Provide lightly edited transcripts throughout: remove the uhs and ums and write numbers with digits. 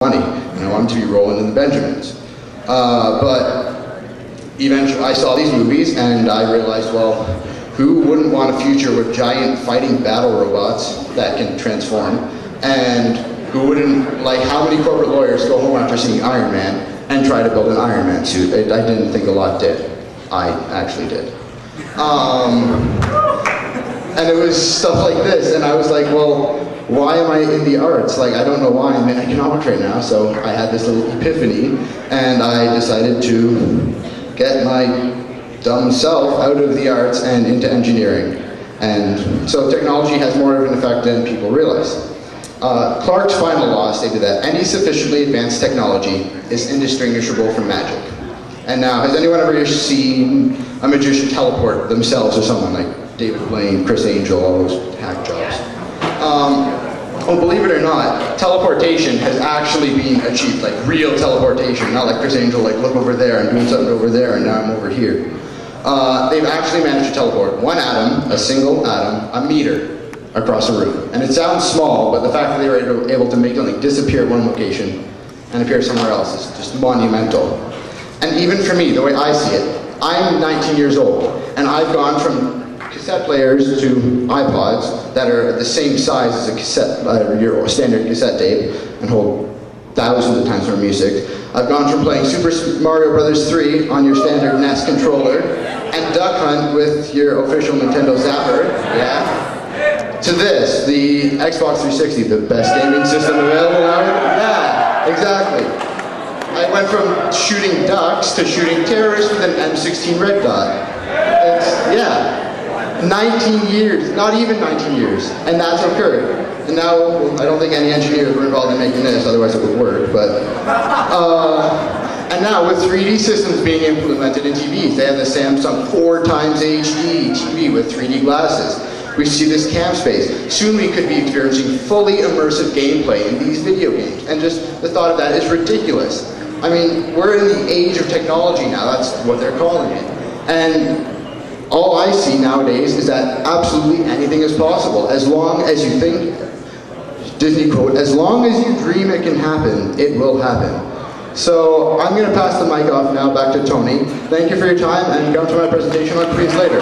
money, and I wanted to be rolling in the Benjamins. But eventually I saw these movies and I realized, well, who wouldn't want a future with giant fighting battle robots that can transform? And who wouldn't, like, how many corporate lawyers go home after seeing Iron Man and try to build an Iron Man suit? I didn't think a lot did. I actually did. And it was stuff like this, and I was like, well, why am I in the arts? Like, I don't know why I'm in economics right now. So I had this little epiphany, and I decided to get my dumb self out of the arts and into engineering. And so technology has more of an effect than people realize. Clarke's final law stated that any sufficiently advanced technology is indistinguishable from magic. And now, has anyone ever seen a magician teleport themselves or someone like David Blaine, Chris Angel, all those hack jobs? Well, believe it or not, teleportation has actually been achieved, like real teleportation, not like Chris Angel, like look over there and doing something over there and now I'm over here. They've actually managed to teleport one atom, a single atom, a meter across a room. And it sounds small, but the fact that they were able to make something disappear at one location and appear somewhere else is just monumental. And even for me, the way I see it, I'm 19 years old, and I've gone from cassette players to iPods that are the same size as a cassette, your standard cassette tape, and hold thousands of times more music. I've gone from playing Super Mario Bros. 3 on your standard NES controller, and Duck Hunt with your official Nintendo Zapper, yeah, to this, the Xbox 360, the best gaming system available now. Yeah, exactly. I went from shooting ducks to shooting terrorists with an M16 red dot. It's, yeah. 19 years, not even 19 years, and that's occurred. And now, well, I don't think any engineers were involved in making this, otherwise it would work, but... and now with 3D systems being implemented in TVs, they have the Samsung 4x HD TV with 3D glasses. We see this cam space. Soon we could be experiencing fully immersive gameplay in these video games, and just the thought of that is ridiculous. I mean, we're in the age of technology now, that's what they're calling it. And all I see nowadays is that absolutely anything is possible, as long as you think, Disney quote, as long as you dream it can happen, it will happen. So I'm going to pass the mic off now back to Tony. Thank you for your time, and come to my presentation on Creeds later.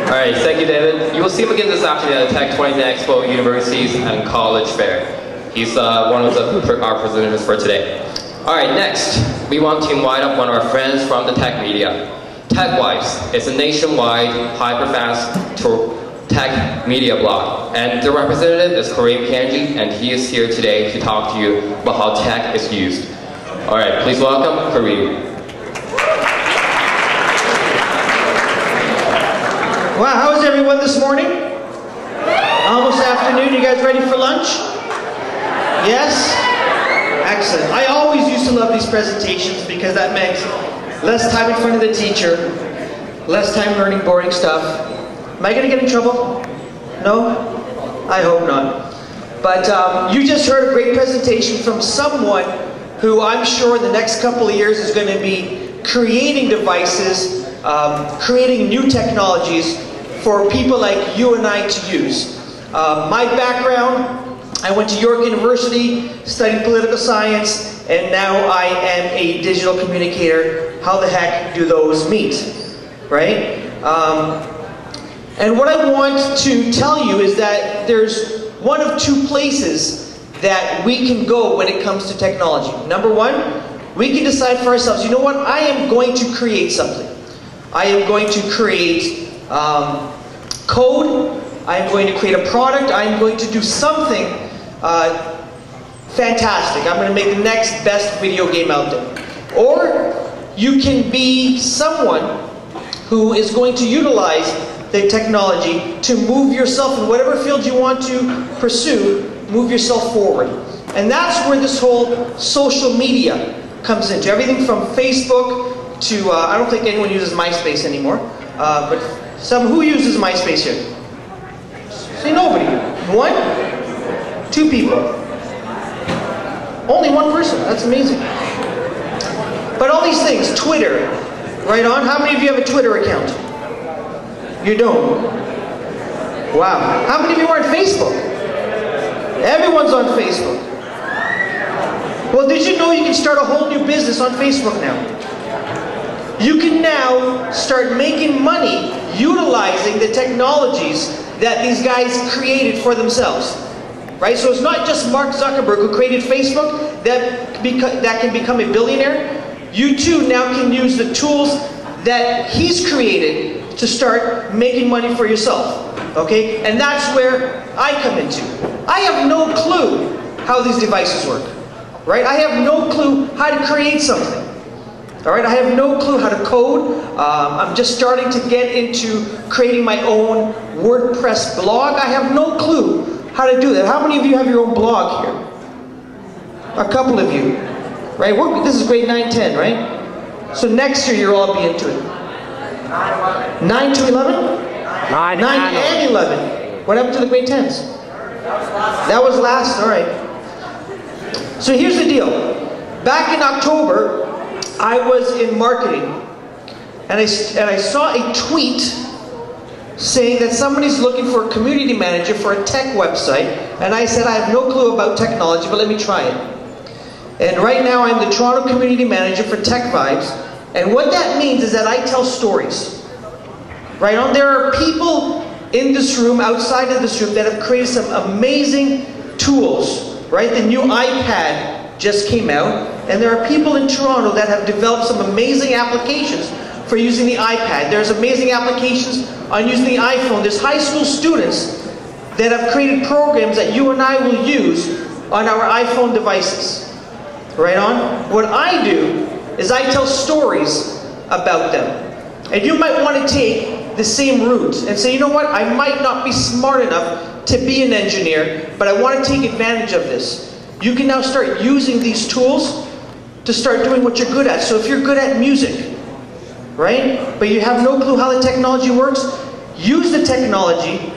Alright, thank you, David. You will see him again this afternoon at the TECH Expo Universities and College Fair. He's one of our presenters for today. Alright, next, we want to invite up one of our friends from the tech media. TechWise is a nationwide, hyper-fast tech media blog. And the representative is Kareem Kanji, and he is here today to talk to you about how tech is used. Alright, please welcome Kareem. Wow, how is everyone this morning? Almost afternoon, you guys ready for lunch? Yes? Excellent. I always used to love these presentations because that meant less time in front of the teacher, less time learning boring stuff. Am I going to get in trouble? No? I hope not. But you just heard a great presentation from someone who I'm sure in the next couple of years is going to be creating devices, creating new technologies for people like you and I to use. My background, I went to York University, studied political science, and now I am a digital communicator. How the heck do those meet, right? And what I want to tell you is that there's one of two places that we can go when it comes to technology. Number one, we can decide for ourselves, you know what, I am going to create something. I am going to create code, I am going to create a product, I am going to do something fantastic. I'm going to make the next best video game out there. Or you can be someone who is going to utilize the technology to move yourself in whatever field you want to pursue, move yourself forward. And that's where this whole social media comes into. Everything from Facebook to, I don't think anyone uses MySpace anymore, but who uses MySpace here? Say nobody. One? Two people. Only one person. That's amazing. But all these things, Twitter, right on. How many of you have a Twitter account? You don't. Wow. How many of you are on Facebook? Everyone's on Facebook. Well, did you know you can start a whole new business on Facebook now? You can now start making money utilizing the technologies that these guys created for themselves. Right? So it's not just Mark Zuckerberg who created Facebook that can become a billionaire. You too now can use the tools that he's created to start making money for yourself. Okay? And that's where I come into. I have no clue how these devices work. Right? I have no clue how to create something. All right? I have no clue how to code. I'm just starting to get into creating my own WordPress blog. I have no clue how to do that. How many of you have your own blog here? A couple of you. Right? This is grade 9, 10, right? So next year you'll all be into it. 9 to 11? 9 and 11. What happened to the grade 10s? That was last, all right. So here's the deal. Back in October, I was in marketing, and I saw a tweet saying that somebody's looking for a community manager for a tech website, and I said, I have no clue about technology, but let me try it. And right now I'm the Toronto community manager for Tech Vibes, and what that means is that I tell stories. Right on, there are people in this room, outside of this room, that have created some amazing tools. Right, the new iPad just came out, and there are people in Toronto that have developed some amazing applications for using the iPad. There's amazing applications on using the iPhone. There's high school students that have created programs that you and I will use on our iPhone devices. Right on? What I do is I tell stories about them. And you might want to take the same route and say, you know what, I might not be smart enough to be an engineer, but I want to take advantage of this. You can now start using these tools to start doing what you're good at. So if you're good at music, right, but you have no clue how the technology works, use the technology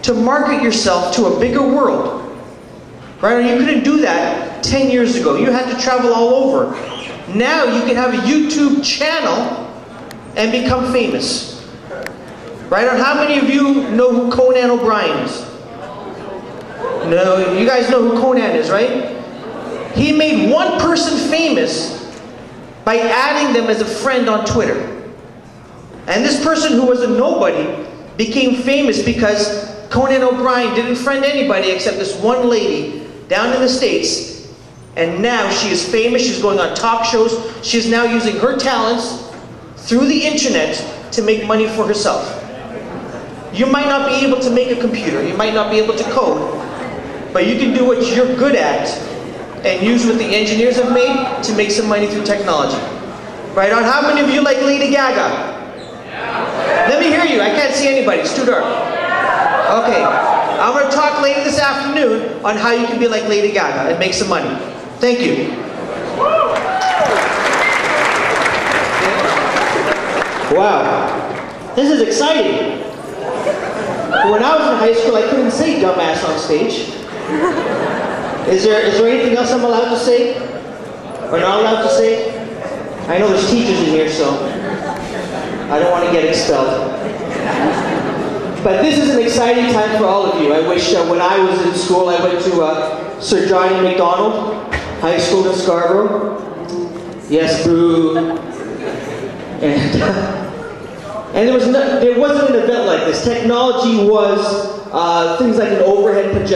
to market yourself to a bigger world. Right? You couldn't do that 10 years ago. You had to travel all over. Now you can have a YouTube channel and become famous. Right? And how many of you know who Conan O'Brien is? No, you guys know who Conan is, right? He made one person famous by adding them as a friend on Twitter. And this person who was a nobody became famous because Conan O'Brien didn't friend anybody except this one lady down in the States. And now she is famous, she's going on talk shows, she's now using her talents through the internet to make money for herself. You might not be able to make a computer, you might not be able to code, but you can do what you're good at and use what the engineers have made to make some money through technology. Right on? How many of you like Lady Gaga? Let me hear you. I can't see anybody. It's too dark. Okay. I'm going to talk later this afternoon on how you can be like Lady Gaga and make some money. Thank you. Wow. This is exciting. When I was in high school, I couldn't say dumbass on stage. Is there anything else I'm allowed to say? Or not allowed to say? I know there's teachers in here, so I don't want to get expelled. But this is an exciting time for all of you. I wish when I was in school, I went to Sir John MacDonald High School in Scarborough. Yes, boo. And there wasn't an event like this. Technology was things like an overhead projector.